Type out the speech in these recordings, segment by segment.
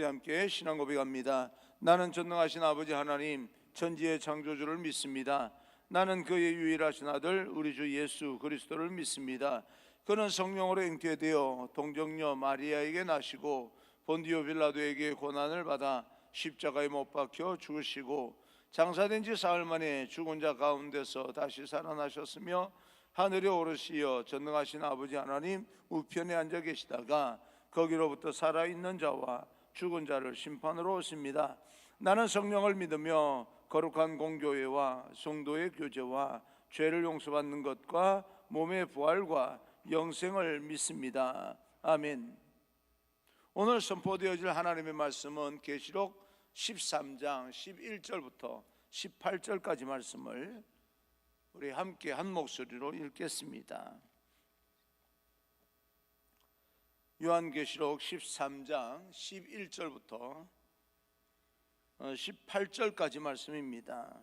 우리 함께 신앙 고백합니다. 나는 전능하신 아버지 하나님 천지의 창조주를 믿습니다. 나는 그의 유일하신 아들 우리 주 예수 그리스도를 믿습니다. 그는 성령으로 잉태되어 동정녀 마리아에게 나시고 본디오 빌라도에게 고난을 받아 십자가에 못 박혀 죽으시고 장사된 지 사흘 만에 죽은 자 가운데서 다시 살아나셨으며 하늘에 오르시어 전능하신 아버지 하나님 우편에 앉아 계시다가 거기로부터 살아있는 자와 죽은 자를 심판으로 오십니다. 나는 성령을 믿으며 거룩한 공교회와 성도의 교제와 죄를 용서받는 것과 몸의 부활과 영생을 믿습니다. 아멘. 오늘 선포되어질 하나님의 말씀은 계시록 13장 11절부터 18절까지 말씀을 우리 함께 한 목소리로 읽겠습니다. 요한계시록 13장 11절부터 18절까지 말씀입니다.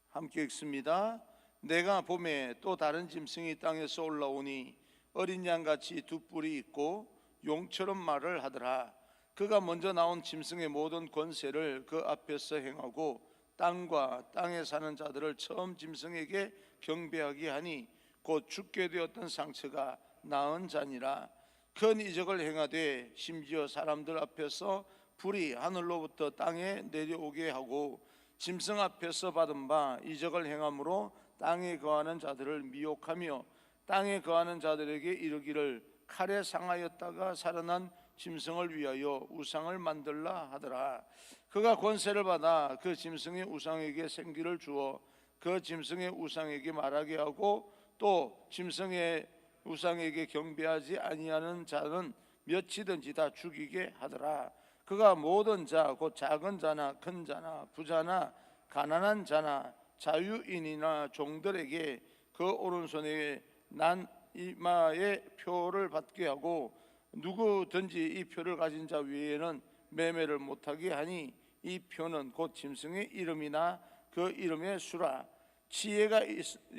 함께 읽습니다. 내가 봄에 또 다른 짐승이 땅에서 올라오니 어린 양같이 두 뿔이 있고 용처럼 말을 하더라. 그가 먼저 나온 짐승의 모든 권세를 그 앞에서 행하고 땅과 땅에 사는 자들을 처음 짐승에게 경배하게 하니 곧 죽게 되었던 상처가 나은 자니라. 큰 이적을 행하되 심지어 사람들 앞에서 불이 하늘로부터 땅에 내려오게 하고 짐승 앞에서 받은 바 이적을 행함으로 땅에 거하는 자들을 미혹하며 땅에 거하는 자들에게 이르기를 칼에 상하였다가 살아난 짐승을 위하여 우상을 만들라 하더라. 그가 권세를 받아 그 짐승의 우상에게 생기를 주어 그 짐승의 우상에게 말하게 하고 또 짐승의 우상에게 경배하지 아니하는 자는 몇이든지 다 죽이게 하더라. 그가 모든 자 곧 작은 자나 큰 자나 부자나 가난한 자나 자유인이나 종들에게 그 오른손에 난 이마의 표를 받게 하고 누구든지 이 표를 가진 자 외에는 매매를 못하게 하니 이 표는 곧 짐승의 이름이나 그 이름의 수라. 지혜가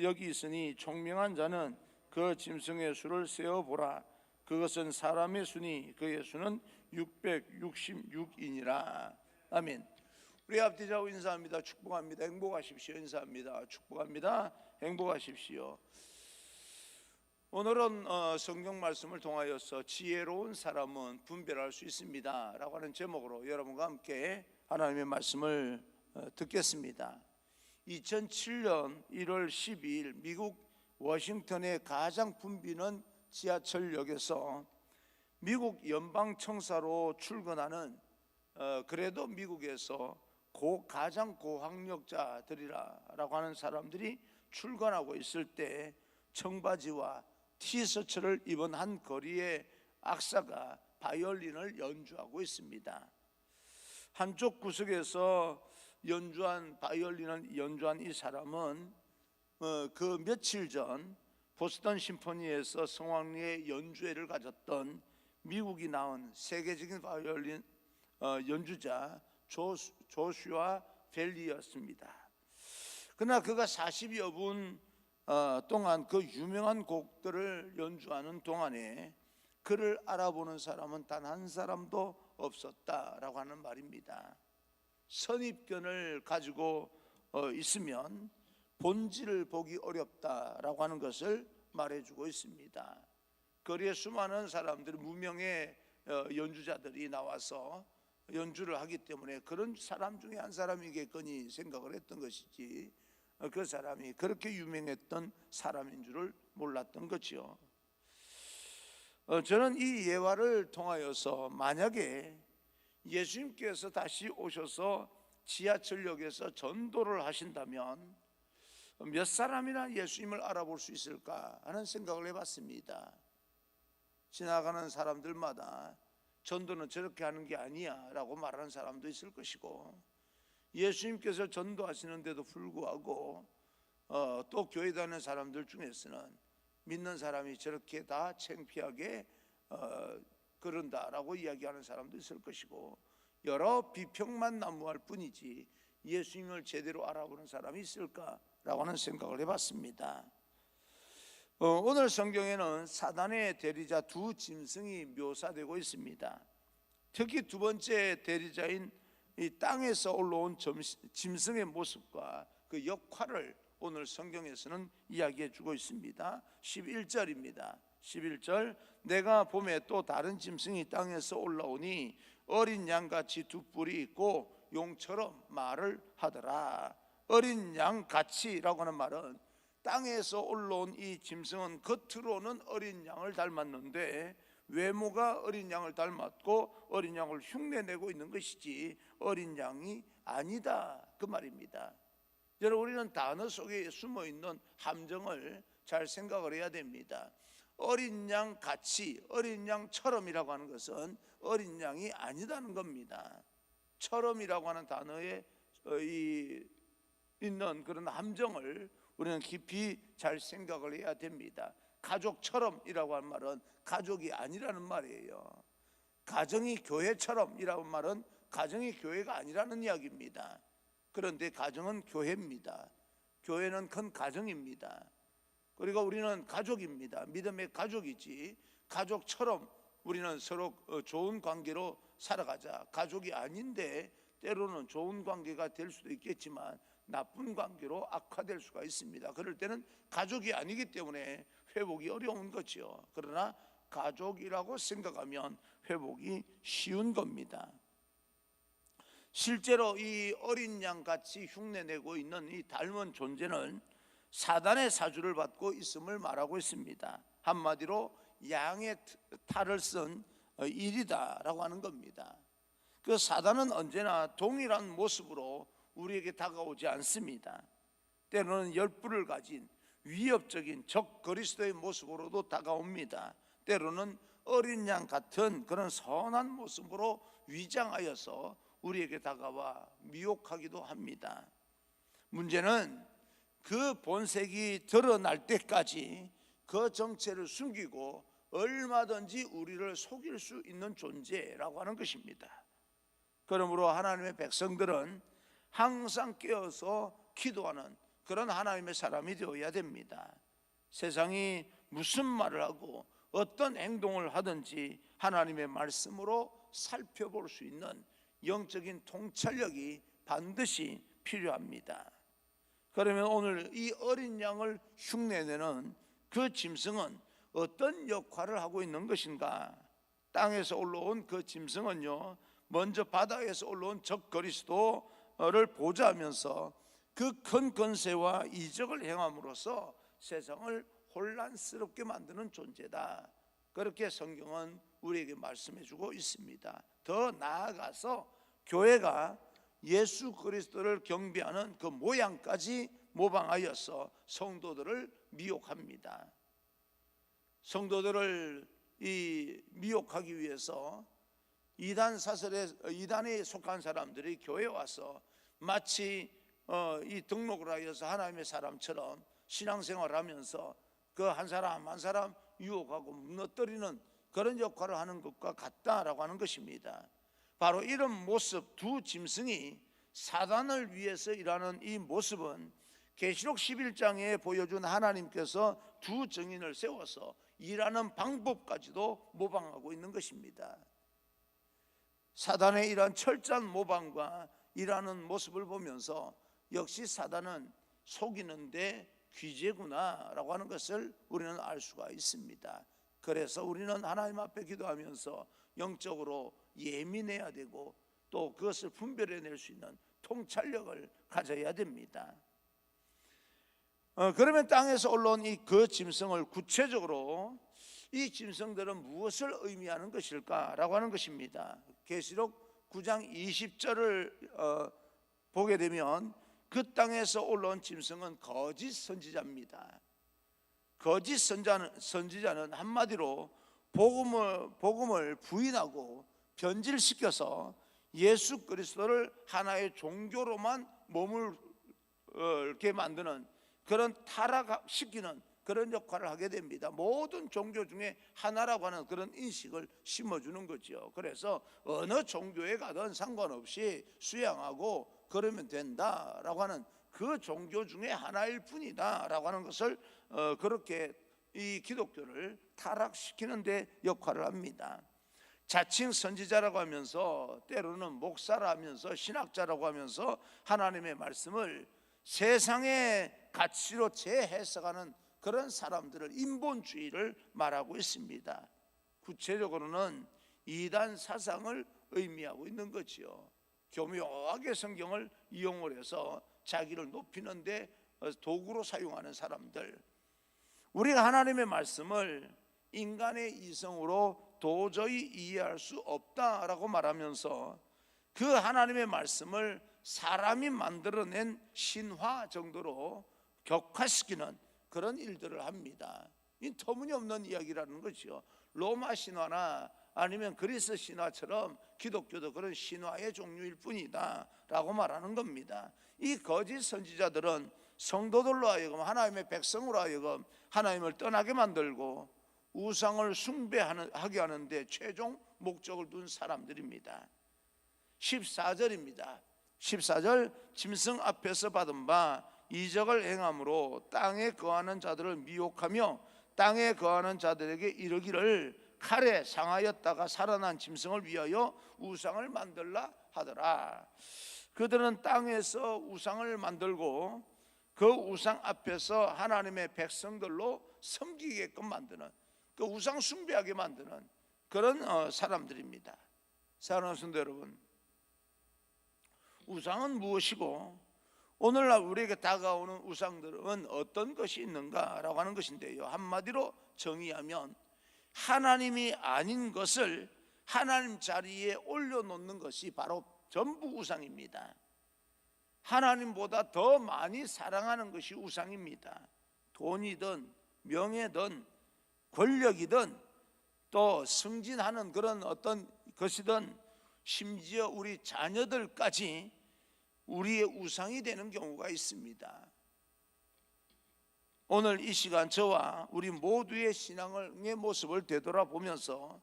여기 있으니 총명한 자는 그 짐승의 수를 세어보라. 그것은 사람의 수니 그의 수는 666이니라. 아멘. 우리 앞뒤자고 인사합니다. 축복합니다. 행복하십시오. 인사합니다. 축복합니다. 행복하십시오. 오늘은 성경 말씀을 통하여서 지혜로운 사람은 분별할 수 있습니다 라고 하는 제목으로 여러분과 함께 하나님의 말씀을 듣겠습니다. 2007년 1월 12일 미국 워싱턴의 가장 붐비는 지하철역에서 미국 연방청사로 출근하는 그래도 미국에서 가장 고학력자들이라고 하는 사람들이 출근하고 있을 때 청바지와 티셔츠를 입은 한 거리의 악사가 바이올린을 연주하고 있습니다. 한쪽 구석에서 바이올린을 연주한 이 사람은 그 며칠 전 보스턴 심포니에서 성황리에 연주회를 가졌던 미국이 낳은 세계적인 바이올린 연주자 조슈아 벨리였습니다. 그러나 그가 40여 분 동안 그 유명한 곡들을 연주하는 동안에 그를 알아보는 사람은 단 한 사람도 없었다라고 하는 말입니다. 선입견을 가지고 있으면 본질을 보기 어렵다라고 하는 것을 말해주고 있습니다. 거리에 수많은 사람들이 무명의 연주자들이 나와서 연주를 하기 때문에 그런 사람 중에 한 사람이겠거니 생각을 했던 것이지 그 사람이 그렇게 유명했던 사람인 줄을 몰랐던 거죠. 저는 이 예화를 통하여서 만약에 예수님께서 다시 오셔서 지하철역에서 전도를 하신다면 몇 사람이나 예수님을 알아볼 수 있을까 하는 생각을 해봤습니다. 지나가는 사람들마다 전도는 저렇게 하는 게 아니야 라고 말하는 사람도 있을 것이고, 예수님께서 전도하시는데도 불구하고 또 교회 다니는 사람들 중에서는 믿는 사람이 저렇게 다 창피하게 그런다라고 이야기하는 사람도 있을 것이고, 여러 비평만 난무할 뿐이지 예수님을 제대로 알아보는 사람이 있을까라고 하는 생각을 해봤습니다. 오늘 성경에는 사단의 대리자 두 짐승이 묘사되고 있습니다. 특히 두 번째 대리자인 이 땅에서 올라온 짐승의 모습과 그 역할을 오늘 성경에서는 이야기해 주고 있습니다. 11절입니다. 11절, 내가 봄에 또 다른 짐승이 땅에서 올라오니 어린 양같이 두 뿔이 있고 용처럼 말을 하더라. 어린 양같이라고 하는 말은 땅에서 올라온 이 짐승은 겉으로는 어린 양을 닮았는데 외모가 어린 양을 닮았고 어린 양을 흉내내고 있는 것이지 어린 양이 아니다, 그 말입니다. 여러분, 우리는 단어 속에 숨어있는 함정을 잘 생각을 해야 됩니다. 어린 양 같이, 어린 양처럼이라고 하는 것은 어린 양이 아니다는 겁니다. 처럼이라고 하는 단어에 있는 그런 함정을 우리는 깊이 잘 생각을 해야 됩니다. 가족처럼이라고 하는 말은 가족이 아니라는 말이에요. 가정이 교회처럼이라는 말은 가정이 교회가 아니라는 이야기입니다. 그런데 가정은 교회입니다. 교회는 큰 가정입니다. 그리고 우리는 가족입니다. 믿음의 가족이지 가족처럼 우리는 서로 좋은 관계로 살아가자. 가족이 아닌데 때로는 좋은 관계가 될 수도 있겠지만 나쁜 관계로 악화될 수가 있습니다. 그럴 때는 가족이 아니기 때문에 회복이 어려운 거죠. 그러나 가족이라고 생각하면 회복이 쉬운 겁니다. 실제로 이 어린 양같이 흉내내고 있는 이 닮은 존재는 사단의 사주를 받고 있음을 말하고 있습니다. 한마디로 양의 탈을 쓴 일이다라고 하는 겁니다. 그 사단은 언제나 동일한 모습으로 우리에게 다가오지 않습니다. 때로는 열불을 가진 위협적인 적 그리스도의 모습으로도 다가옵니다. 때로는 어린 양 같은 그런 선한 모습으로 위장하여서 우리에게 다가와 미혹하기도 합니다. 문제는 그 본색이 드러날 때까지 그 정체를 숨기고 얼마든지 우리를 속일 수 있는 존재라고 하는 것입니다. 그러므로 하나님의 백성들은 항상 깨어서 기도하는 그런 하나님의 사람이 되어야 됩니다. 세상이 무슨 말을 하고 어떤 행동을 하든지 하나님의 말씀으로 살펴볼 수 있는 영적인 통찰력이 반드시 필요합니다. 그러면 오늘 이 어린 양을 흉내내는 그 짐승은 어떤 역할을 하고 있는 것인가? 땅에서 올라온 그 짐승은요, 먼저 바다에서 올라온 적 그리스도를 보좌하면서 그 큰 권세와 이적을 행함으로써 세상을 혼란스럽게 만드는 존재다. 그렇게 성경은 우리에게 말씀해 주고 있습니다. 더 나아가서 교회가 예수 그리스도를 경배하는 그 모양까지 모방하여서 성도들을 미혹합니다. 성도들을 미혹하기 위해서 이단에 속한 사람들이 교회에 와서 마치 이 등록을 하여서 하나님의 사람처럼 신앙생활을 하면서 그 한 사람 한 사람 유혹하고 무너뜨리는 그런 역할을 하는 것과 같다라고 하는 것입니다. 바로 이런 모습, 두 짐승이 사단을 위해서 일하는 이 모습은 계시록 11장에 보여준 하나님께서 두 증인을 세워서 일하는 방법까지도 모방하고 있는 것입니다. 사단의 이러한 철저한 모방과 일하는 모습을 보면서 역시 사단은 속이는데 귀재구나 라고 하는 것을 우리는 알 수가 있습니다. 그래서 우리는 하나님 앞에 기도하면서 영적으로 예민해야 되고 또 그것을 분별해낼 수 있는 통찰력을 가져야 됩니다. 그러면 땅에서 올라온 그 짐승을 구체적으로 이 짐승들은 무엇을 의미하는 것일까라고 하는 것입니다. 계시록 9장 20절을 보게 되면 그 땅에서 올라온 짐승은 거짓 선지자입니다. 거짓 선지자는 한마디로 복음을 부인하고 변질시켜서 예수 그리스도를 하나의 종교로만 머물게 만드는 그런 타락시키는 그런 역할을 하게 됩니다. 모든 종교 중에 하나라고 하는 그런 인식을 심어주는 거죠. 그래서 어느 종교에 가든 상관없이 수양하고 그러면 된다라고 하는 그 종교 중에 하나일 뿐이다라고 하는 것을 그렇게 이 기독교를 타락시키는 데 역할을 합니다. 자칭 선지자라고 하면서, 때로는 목사라 하면서, 신학자라고 하면서 하나님의 말씀을 세상의 가치로 재해석하는 그런 사람들을, 인본주의를 말하고 있습니다. 구체적으로는 이단 사상을 의미하고 있는 거지요. 교묘하게 성경을 이용을 해서 자기를 높이는 데 도구로 사용하는 사람들. 우리가 하나님의 말씀을 인간의 이성으로 도저히 이해할 수 없다라고 말하면서 그 하나님의 말씀을 사람이 만들어낸 신화 정도로 격화시키는 그런 일들을 합니다. 이 터무니없는 이야기라는 거죠. 로마 신화나 아니면 그리스 신화처럼 기독교도 그런 신화의 종류일 뿐이다 라고 말하는 겁니다. 이 거짓 선지자들은 성도들로 하여금, 하나님의 백성으로 하여금 하나님을 떠나게 만들고 우상을 숭배하게 하는데 최종 목적을 둔 사람들입니다. 14절입니다. 14절, 짐승 앞에서 받은 바 이적을 행함으로 땅에 거하는 자들을 미혹하며 땅에 거하는 자들에게 이르기를 칼에 상하였다가 살아난 짐승을 위하여 우상을 만들라 하더라. 그들은 땅에서 우상을 만들고 그 우상 앞에서 하나님의 백성들로 섬기게끔 만드는, 그 우상 숭배하게 만드는 그런 사람들입니다. 사랑하는 성도 여러분, 우상은 무엇이고 오늘날 우리에게 다가오는 우상들은 어떤 것이 있는가라고 하는 것인데요, 한마디로 정의하면 하나님이 아닌 것을 하나님 자리에 올려놓는 것이 바로 전부 우상입니다. 하나님보다 더 많이 사랑하는 것이 우상입니다. 돈이든 명예든 권력이든 또 승진하는 그런 어떤 것이든 심지어 우리 자녀들까지 우리의 우상이 되는 경우가 있습니다. 오늘 이 시간 저와 우리 모두의 신앙의 모습을 되돌아보면서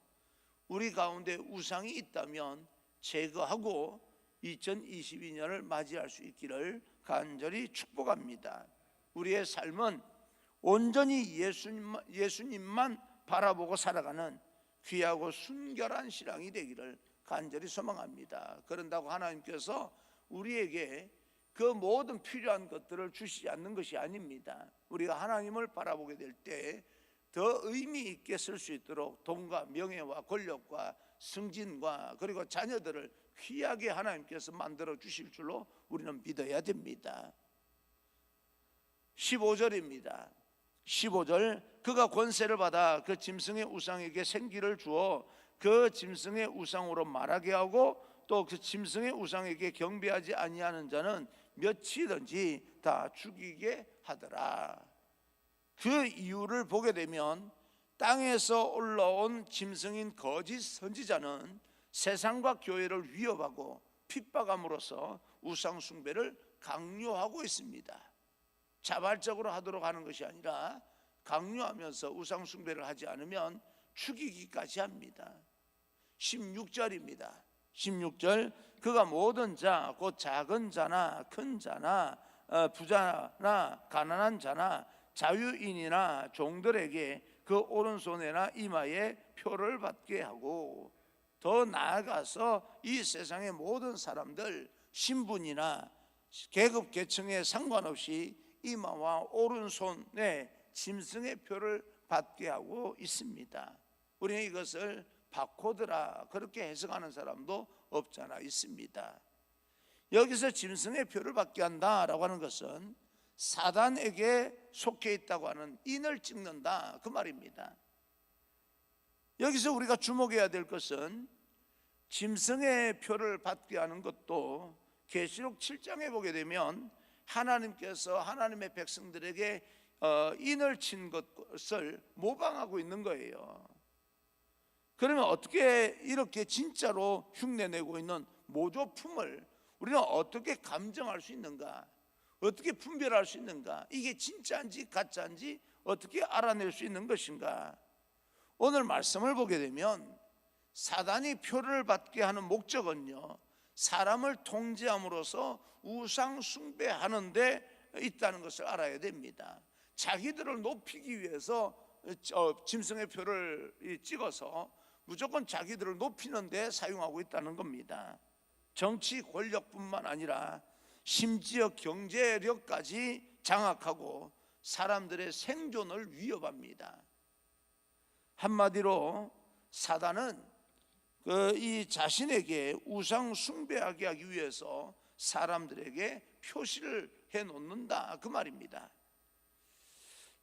우리 가운데 우상이 있다면 제거하고 2022년을 맞이할 수 있기를 간절히 축복합니다. 우리의 삶은 온전히 예수님만 바라보고 살아가는 귀하고 순결한 신앙이 되기를 간절히 소망합니다. 그런다고 하나님께서 우리에게 그 모든 필요한 것들을 주시지 않는 것이 아닙니다. 우리가 하나님을 바라보게 될 때 더 의미 있게 쓸 수 있도록 돈과 명예와 권력과 승진과 그리고 자녀들을 귀하게 하나님께서 만들어 주실 줄로 우리는 믿어야 됩니다. 15절입니다. 15절, 그가 권세를 받아 그 짐승의 우상에게 생기를 주어 그 짐승의 우상으로 말하게 하고 또 그 짐승의 우상에게 경배하지 아니하는 자는 몇이든지 다 죽이게 하더라. 그 이유를 보게 되면 땅에서 올라온 짐승인 거짓 선지자는 세상과 교회를 위협하고 핍박함으로써 우상 숭배를 강요하고 있습니다. 자발적으로 하도록 하는 것이 아니라 강요하면서 우상 숭배를 하지 않으면 죽이기까지 합니다. 16절입니다. 16절, 그가 모든 자 곧 작은 자나 큰 자나 부자나 가난한 자나 자유인이나 종들에게 그 오른손에나 이마에 표를 받게 하고, 더 나아가서 이 세상의 모든 사람들 신분이나 계급 계층에 상관없이 이마와 오른손에 짐승의 표를 받게 하고 있습니다. 우리는 이것을 바코드라 그렇게 해석하는 사람도 없잖아 있습니다. 여기서 짐승의 표를 받게 한다라고 하는 것은 사단에게 속해 있다고 하는 인을 찍는다 그 말입니다. 여기서 우리가 주목해야 될 것은 짐승의 표를 받게 하는 것도 계시록 7장에 보게 되면 하나님께서 하나님의 백성들에게 인을 친 것을 모방하고 있는 거예요. 그러면 어떻게 이렇게 진짜로 흉내내고 있는 모조품을 우리는 어떻게 감정할 수 있는가? 어떻게 분별할 수 있는가? 이게 진짜인지 가짜인지 어떻게 알아낼 수 있는 것인가? 오늘 말씀을 보게 되면 사단이 표를 받게 하는 목적은요, 사람을 통제함으로써 우상 숭배하는 데 있다는 것을 알아야 됩니다. 자기들을 높이기 위해서 짐승의 표를 찍어서 무조건 자기들을 높이는 데 사용하고 있다는 겁니다. 정치 권력뿐만 아니라 심지어 경제력까지 장악하고 사람들의 생존을 위협합니다. 한마디로 사단은 이 자신에게 우상 숭배하게 하기 위해서 사람들에게 표시를 해놓는다, 그 말입니다.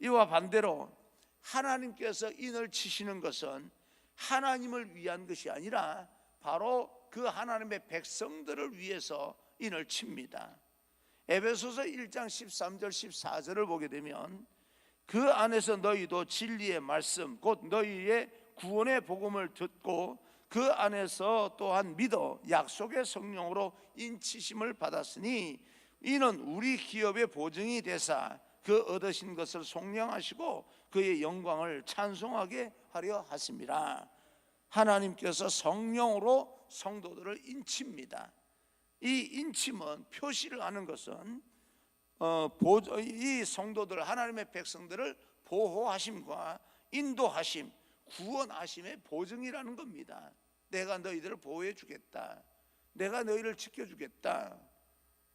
이와 반대로 하나님께서 인을 치시는 것은 하나님을 위한 것이 아니라 바로 그 하나님의 백성들을 위해서 인을 칩니다. 에베소서 1장 13절 14절을 보게 되면 그 안에서 너희도 진리의 말씀 곧 너희의 구원의 복음을 듣고 그 안에서 또한 믿어 약속의 성령으로 인치심을 받았으니 이는 우리 기업의 보증이 되사 그 얻으신 것을 속량하시고 그의 영광을 찬송하게 하려 하심이라. 하나님께서 성령으로 성도들을 인칩니다. 이 인침은, 표시를 하는 것은 이 성도들, 하나님의 백성들을 보호하심과 인도하심, 구원하심의 보증이라는 겁니다. 내가 너희들을 보호해 주겠다, 내가 너희를 지켜주겠다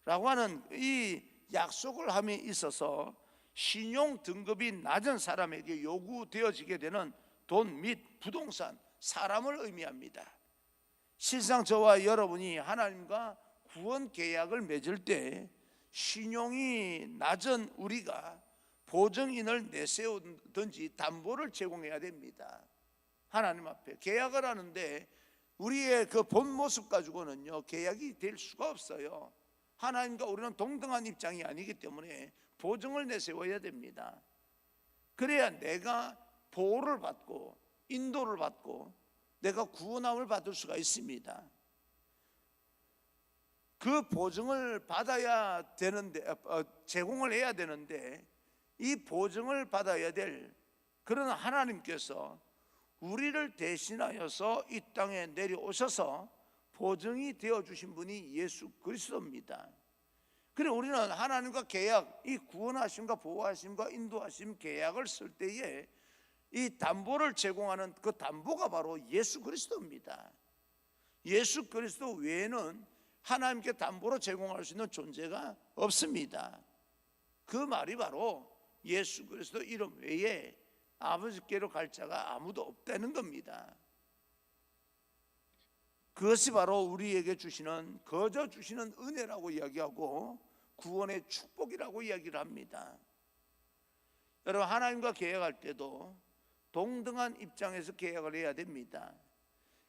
라고 하는 이 약속을 함에 있어서 신용 등급이 낮은 사람에게 요구되어지게 되는 돈 및 부동산, 사람을 의미합니다. 실상 저와 여러분이 하나님과 구원 계약을 맺을 때 신용이 낮은 우리가 보증인을 내세우든지 담보를 제공해야 됩니다. 하나님 앞에 계약을 하는데 우리의 그 본 모습 가지고는요 계약이 될 수가 없어요. 하나님과 우리는 동등한 입장이 아니기 때문에 보증을 내세워야 됩니다. 그래야 내가 보호를 받고 인도를 받고 내가 구원함을 받을 수가 있습니다. 그 보증을 받아야 되는데, 제공을 해야 되는데 이 보증을 받아야 될 그런 하나님께서 우리를 대신하여서 이 땅에 내려오셔서 보증이 되어주신 분이 예수 그리스도입니다. 그래 우리는 하나님과 계약, 이 구원하심과 보호하심과 인도하심 계약을 쓸 때에 이 담보를 제공하는 그 담보가 바로 예수 그리스도입니다. 예수 그리스도 외에는 하나님께 담보로 제공할 수 있는 존재가 없습니다. 그 말이 바로 예수 그리스도 이름 외에 아버지께로 갈 자가 아무도 없다는 겁니다. 그것이 바로 우리에게 주시는, 거저 주시는 은혜라고 이야기하고 구원의 축복이라고 이야기를 합니다. 여러분, 하나님과 계약할 때도 동등한 입장에서 계약을 해야 됩니다.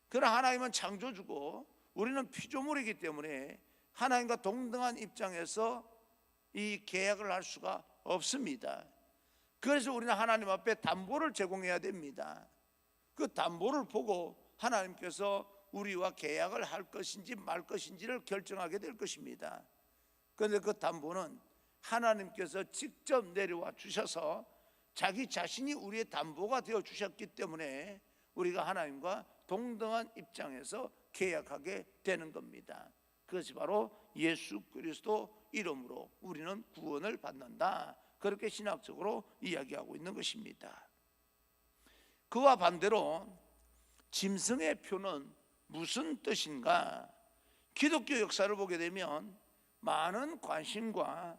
그러나 하나님은 창조주고 우리는 피조물이기 때문에 하나님과 동등한 입장에서 이 계약을 할 수가 없습니다. 그래서 우리는 하나님 앞에 담보를 제공해야 됩니다. 그 담보를 보고 하나님께서 우리와 계약을 할 것인지 말 것인지를 결정하게 될 것입니다. 그런데 그 담보는 하나님께서 직접 내려와 주셔서 자기 자신이 우리의 담보가 되어 주셨기 때문에 우리가 하나님과 동등한 입장에서 계약하게 되는 겁니다. 그것이 바로 예수 그리스도 이름으로 우리는 구원을 받는다, 그렇게 신학적으로 이야기하고 있는 것입니다. 그와 반대로 짐승의 표는 무슨 뜻인가? 기독교 역사를 보게 되면 많은 관심과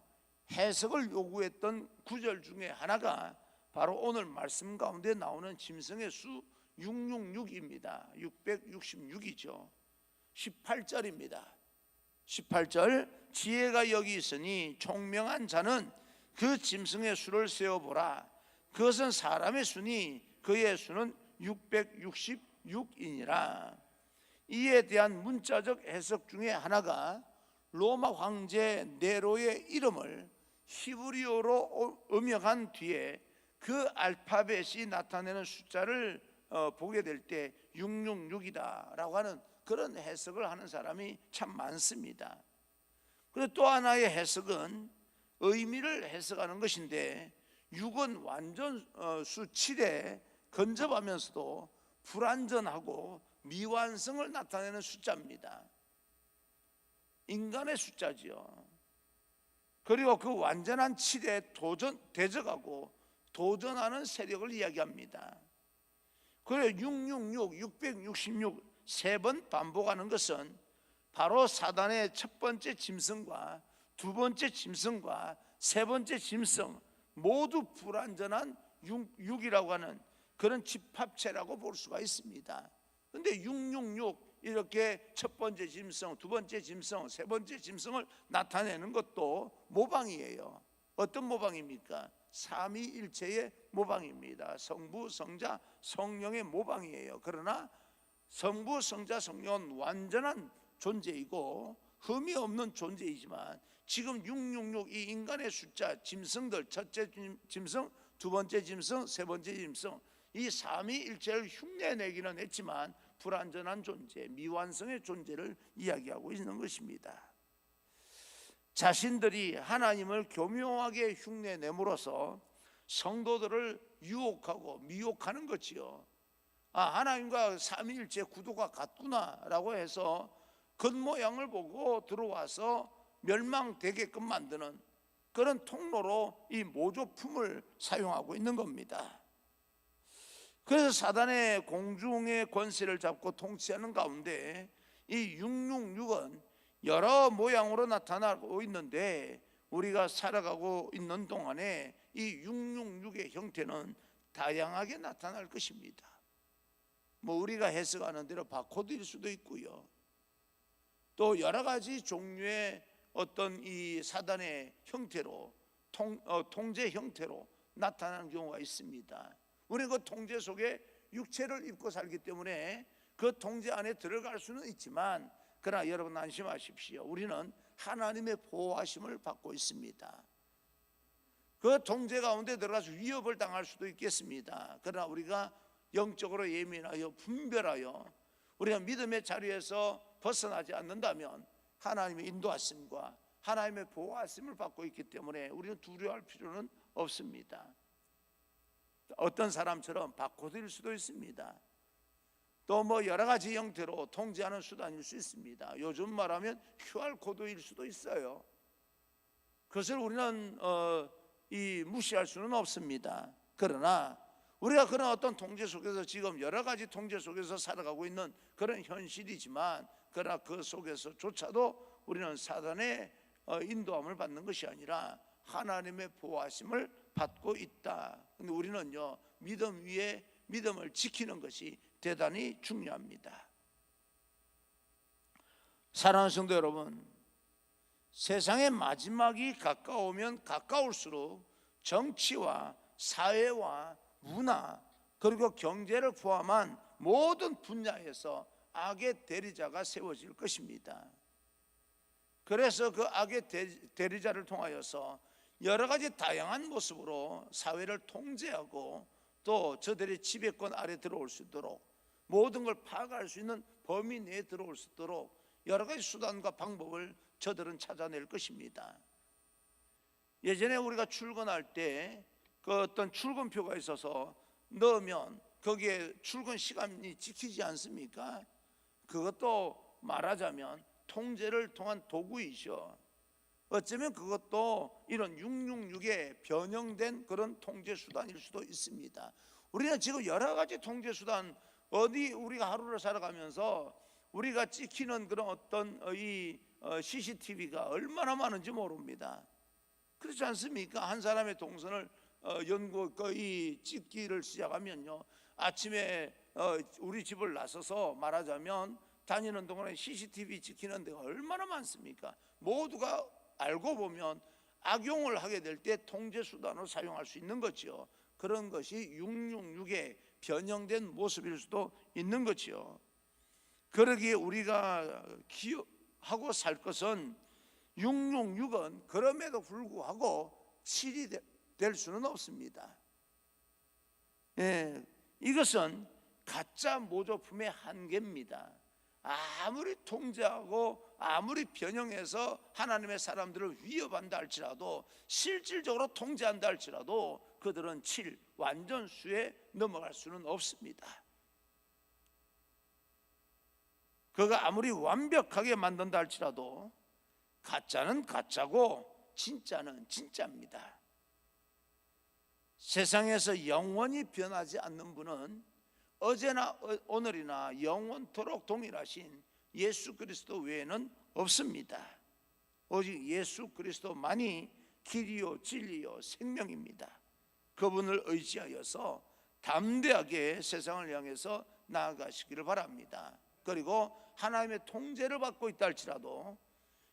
해석을 요구했던 구절 중에 하나가 바로 오늘 말씀 가운데 나오는 짐승의 수 666입니다. 666이죠. 18절입니다. 18절, 지혜가 여기 있으니 총명한 자는 그 짐승의 수를 세어보라. 그것은 사람의 수니 그의 수는 666이니라. 이에 대한 문자적 해석 중에 하나가 로마 황제 네로의 이름을 히브리어로 음역한 뒤에 그 알파벳이 나타내는 숫자를 보게 될 때 666이다 라고 하는 그런 해석을 하는 사람이 참 많습니다. 그리고 또 하나의 해석은 의미를 해석하는 것인데 6은 완전 수 7에 근접하면서도 불완전하고 미완성을 나타내는 숫자입니다. 인간의 숫자지요. 그리고 그 완전한 7에 대적하고 도전하는 세력을 이야기합니다. 그래 666, 666 세 번 반복하는 것은 바로 사단의 첫 번째 짐승과 두 번째 짐승과 세 번째 짐승 모두 불완전한 육이라고 하는 그런 집합체라고 볼 수가 있습니다. 그런데 666 이렇게 첫 번째 짐승, 두 번째 짐승, 세 번째 짐승을 나타내는 것도 모방이에요. 어떤 모방입니까? 삼위일체의 모방입니다. 성부, 성자, 성령의 모방이에요. 그러나 성부, 성자, 성령은 완전한 존재이고 흠이 없는 존재이지만 지금 666 이 인간의 숫자 짐승들, 첫째 짐승, 두 번째 짐승, 세 번째 짐승 이 삼위일체를 흉내내기는 했지만 불완전한 존재, 미완성의 존재를 이야기하고 있는 것입니다. 자신들이 하나님을 교묘하게 흉내내므로써 성도들을 유혹하고 미혹하는 거지요. 하나님과 삼위일체 구도가 같구나라고 해서 겉모양을 보고 들어와서 멸망되게끔 만드는 그런 통로로 이 모조품을 사용하고 있는 겁니다. 그래서 사단의 공중의 권세를 잡고 통치하는 가운데 이 666은 여러 모양으로 나타나고 있는데 우리가 살아가고 있는 동안에 이 666의 형태는 다양하게 나타날 것입니다. 우리가 해석하는 대로 바코드일 수도 있고요. 또 여러 가지 종류의 어떤 이 사단의 형태로 통제 형태로 나타나는 경우가 있습니다. 우리는 그 통제 속에 육체를 입고 살기 때문에 그 통제 안에 들어갈 수는 있지만 그러나 여러분 안심하십시오. 우리는 하나님의 보호하심을 받고 있습니다. 그 통제 가운데 들어가서 위협을 당할 수도 있겠습니다. 그러나 우리가 영적으로 예민하여 분별하여 우리가 믿음의 자리에서 벗어나지 않는다면 하나님의 인도하심과 하나님의 보호하심을 받고 있기 때문에 우리는 두려워할 필요는 없습니다. 어떤 사람처럼 바코드일 수도 있습니다. 또 여러 가지 형태로 통제하는 수단일 수 있습니다. 요즘 말하면 QR코드일 수도 있어요. 그것을 우리는 무시할 수는 없습니다. 그러나 우리가 그런 어떤 통제 속에서 지금 여러 가지 통제 속에서 살아가고 있는 그런 현실이지만 그러나 그 속에서조차도 우리는 사단의 인도함을 받는 것이 아니라 하나님의 보호하심을 받고 있다. 근데 우리는요 믿음 위에 믿음을 지키는 것이 대단히 중요합니다. 사랑하는 성도 여러분, 세상의 마지막이 가까우면 가까울수록 정치와 사회와 문화 그리고 경제를 포함한 모든 분야에서 악의 대리자가 세워질 것입니다. 그래서 그 악의 대리자를 통하여서 여러 가지 다양한 모습으로 사회를 통제하고 또 저들의 지배권 아래 들어올 수 있도록 모든 걸 파악할 수 있는 범위 내에 들어올 수 있도록 여러 가지 수단과 방법을 저들은 찾아낼 것입니다. 예전에 우리가 출근할 때 그 어떤 출근표가 있어서 넣으면 거기에 출근 시간이 지키지 않습니까? 그것도 말하자면 통제를 통한 도구이죠. 어쩌면 그것도 이런 666에 변형된 그런 통제 수단일 수도 있습니다. 우리는 지금 여러 가지 통제 수단 우리가 하루를 살아가면서 우리가 찍히는 그런 어떤 이 CCTV가 얼마나 많은지 모릅니다. 그렇지 않습니까? 한 사람의 동선을 거의 찍기를 시작하면요 아침에 우리 집을 나서서 말하자면 다니는 동안에 CCTV 찍히는 데가 얼마나 많습니까? 모두가 알고 보면 악용을 하게 될 때 통제 수단으로 사용할 수 있는 거죠. 그런 것이 666의 변형된 모습일 수도 있는 거죠. 그러기에 우리가 기억하고 살 것은 666은 그럼에도 불구하고 7이 될 수는 없습니다. 이것은 가짜 모조품의 한계입니다. 아무리 통제하고 아무리 변형해서 하나님의 사람들을 위협한다 할지라도 실질적으로 통제한다 할지라도 그들은 7 완전수에 넘어갈 수는 없습니다. 그가 아무리 완벽하게 만든다 할지라도 가짜는 가짜고 진짜는 진짜입니다. 세상에서 영원히 변하지 않는 분은 어제나 오늘이나 영원토록 동일하신 예수 그리스도 외에는 없습니다. 오직 예수 그리스도만이 길이요 진리요 생명입니다. 그분을 의지하여서 담대하게 세상을 향해서 나아가시기를 바랍니다. 그리고 하나님의 통제를 받고 있다 할지라도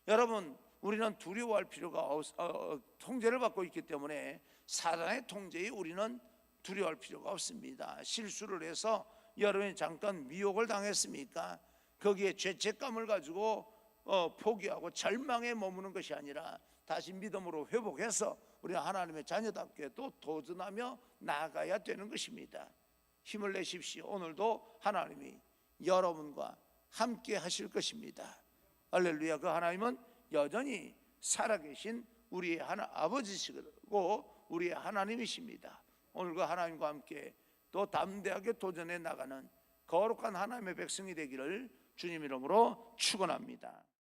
여러분, 우리는 두려워할 필요가 통제를 받고 있기 때문에 사단의 통제에 우리는 두려워할 필요가 없습니다. 실수를 해서 여러분이 잠깐 미혹을 당했습니까? 거기에 죄책감을 가지고 포기하고 절망에 머무는 것이 아니라 다시 믿음으로 회복해서 우리가 하나님의 자녀답게 또 도전하며 나아가야 되는 것입니다. 힘을 내십시오. 오늘도 하나님이 여러분과 함께 하실 것입니다. 할렐루야. 그 하나님은 여전히 살아계신 우리의 아버지시고 우리의 하나님이십니다. 오늘 그 하나님과 함께 또 담대하게 도전해 나가는 거룩한 하나님의 백성이 되기를 주님 이름으로 축원합니다.